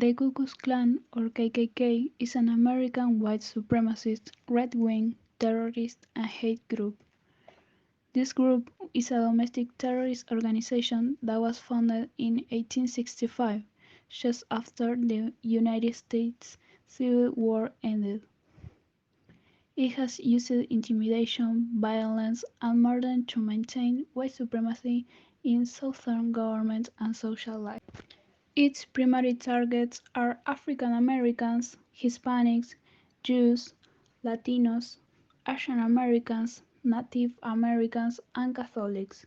The Ku Klux Klan, or KKK, is an American white supremacist, right-wing, terrorist, and hate group. This group is a domestic terrorist organization that was founded in 1865, just after the United States Civil War ended. It has used intimidation, violence, and murder to maintain white supremacy in Southern government and social life. Its primary targets are African Americans, Hispanics, Jews, Latinos, Asian Americans, Native Americans, and Catholics,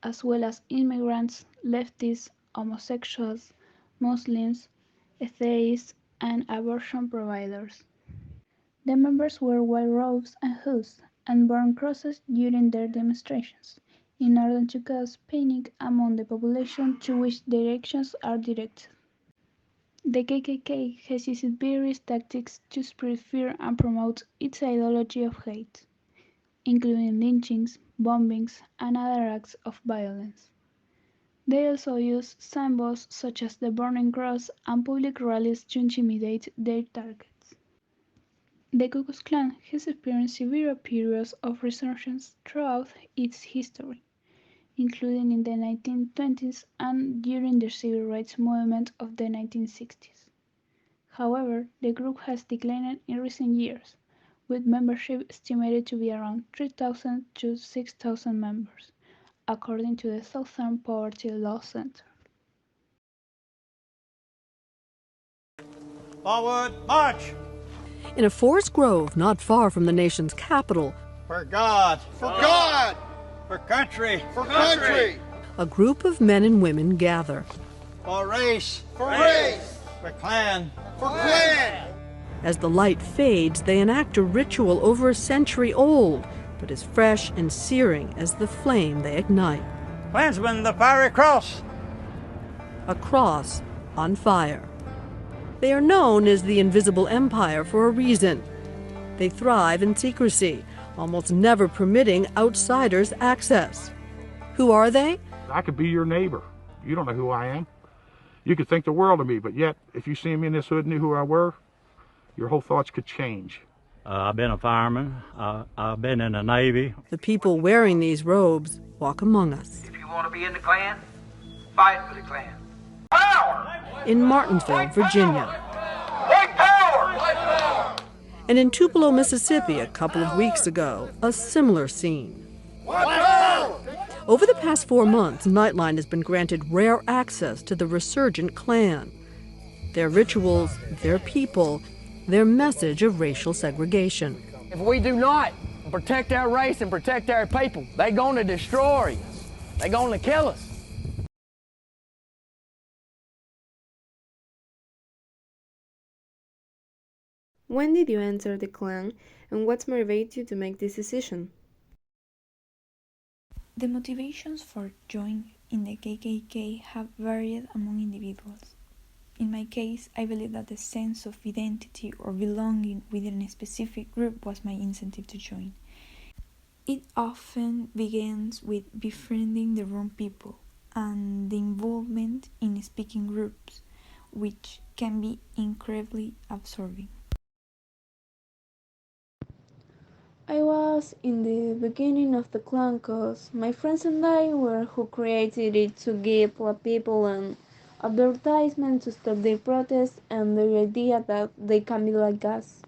as well as immigrants, leftists, homosexuals, Muslims, atheists, and abortion providers. The members wear white robes and hoods, and burn crosses during their demonstrations, in order to cause panic among the population to which their actions are directed. The KKK has used various tactics to spread fear and promote its ideology of hate, including lynchings, bombings, and other acts of violence. They also use symbols such as the Burning Cross and public rallies to intimidate their targets. The Ku Klux Klan has experienced severe periods of resurgence throughout its history, including in the 1920s and during the civil rights movement of the 1960s. However, the group has declined in recent years, with membership estimated to be around 3,000 to 6,000 members, according to the Southern Poverty Law Center. Forward, march! In a forest grove not far from the nation's capital, For God! For God! For country! For country! a group of men and women gather. For race! For race! For clan! For clan! As the light fades, they enact a ritual over a century old, but as fresh and searing as the flame they ignite. Klansmen, the fiery cross! A cross on fire. They are known as the Invisible Empire for a reason. They thrive in secrecy, almost never permitting outsiders access. Who are they? I could be your neighbor. You don't know who I am. You could think the world of me, but yet, if you see me in this hood and knew who I were, your whole thoughts could change. I've been a fireman. I've been in the Navy. The people wearing these robes walk among us. If you want to be in the Klan, fight for the Klan. Power! In Martinsville, Virginia. White power! White power! And in Tupelo, Mississippi, a couple of weeks ago, a similar scene. White power! Over the past 4 months, Nightline has been granted rare access to the resurgent Klan. Their rituals, their people, their message of racial segregation. If we do not protect our race and protect our people, they're going to destroy us. They're going to kill us. When did you enter the Klan, and what motivated you to make this decision? The motivations for joining in the KKK have varied among individuals. In my case, I believe that the sense of identity or belonging within a specific group was my incentive to join. It often begins with befriending the wrong people and the involvement in speaking groups, which can be incredibly absorbing. I was in the beginning of the Klan because my friends and I were who created it to give people an advertisement to stop their protests and the idea that they can be like us.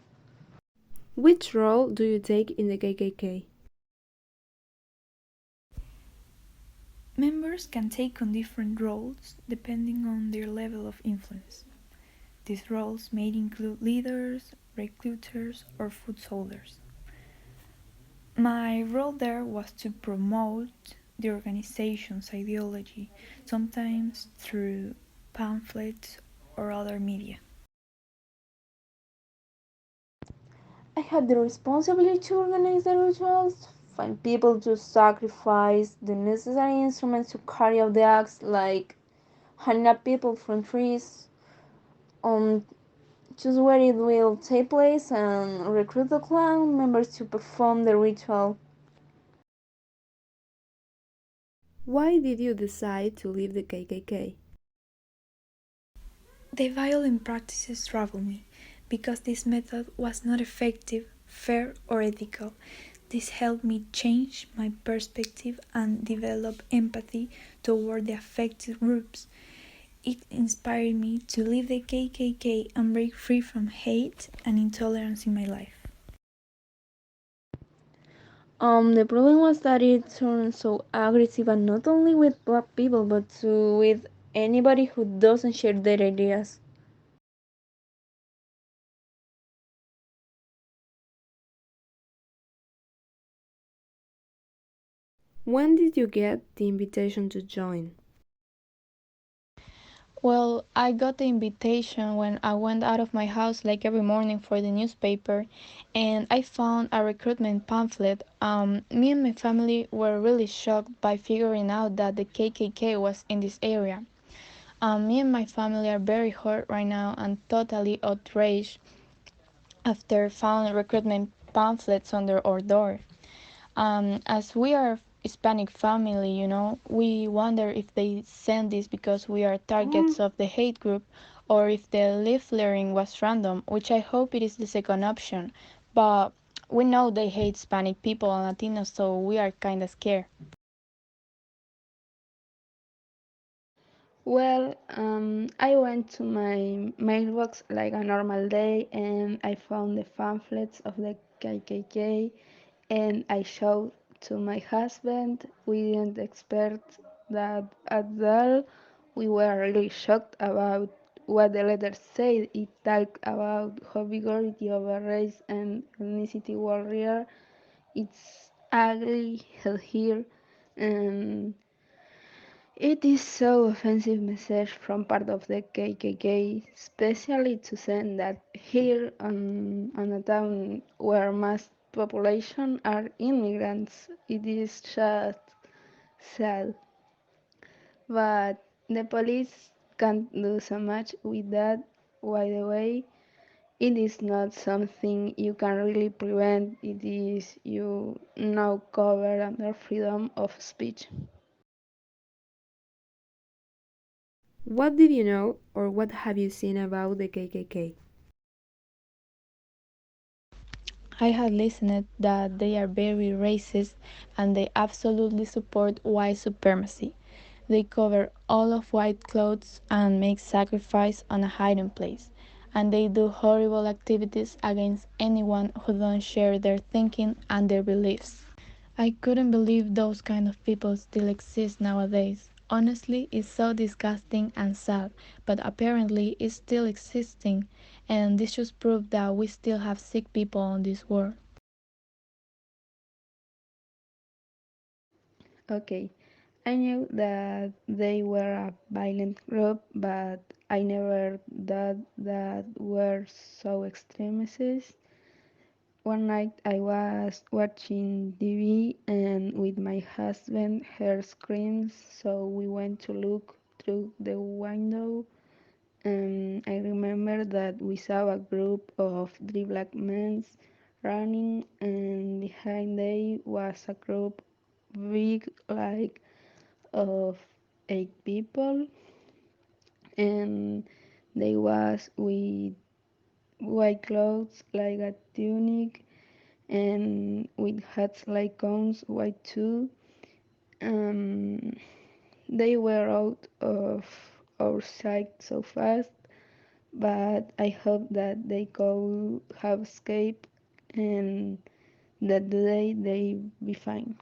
Which role do you take in the KKK? Members can take on different roles depending on their level of influence. These roles may include leaders, recruiters, or foot soldiers. My role there was to promote the organization's ideology, sometimes through pamphlets or other media. I had the responsibility to organize the rituals, find people to sacrifice, the necessary instruments to carry out the acts, like hanging up people from trees, choose where it will take place, and recruit the Klan members to perform the ritual. Why did you decide to leave the KKK? The violent practices trouble me, because this method was not effective, fair, or ethical. This helped me change my perspective and develop empathy toward the affected groups. It inspired me to leave the KKK and break free from hate and intolerance in my life. The problem was that it turned so aggressive, and not only with black people, but with anybody who doesn't share their ideas. When did you get the invitation to join? Well, I got the invitation when I went out of my house like every morning for the newspaper, and I found a recruitment pamphlet. Me and my family were really shocked by figuring out that the KKK was in this area. Me and my family are very hurt right now and totally outraged after found recruitment pamphlets under our door. As we are Hispanic family, we wonder if they send this because we are targets of the hate group, or if the leafleting was random, which I hope it is the second option. But we know they hate Hispanic people and Latinos, so we are kinda scared. Well, I went to my mailbox like a normal day, and I found the pamphlets of the KKK, and I showed to my husband. We didn't expect that at all. We were really shocked about what the letter said. It talked about how vigority of a race and ethnicity warrior. It's ugly held here, and it is so offensive message from part of the KKK, especially to send that here on a town where most population are immigrants. It is just sad. But the police can't do so much with that. By the way, it is not something you can really prevent. It is you now covered under freedom of speech. What did you know or what have you seen about the KKK? I had listened that they are very racist and they absolutely support white supremacy. They cover all of white clothes and make sacrifice on a hiding place. And they do horrible activities against anyone who don't share their thinking and their beliefs. I couldn't believe those kind of people still exist nowadays. Honestly, it's so disgusting and sad, but apparently it's still existing, and this just proves that we still have sick people on this world. Okay, I knew that they were a violent group, but I never thought that were so extremist. One night I was watching TV and with my husband heard screams, so we went to look through the window. And I remember that we saw a group of three black men running, and behind them was a group big like of 8 people, and they was with white clothes like a tunic and with hats like cones white too. um, they were out of our sight so fast, but I hope that they could have escaped and that today they be fine.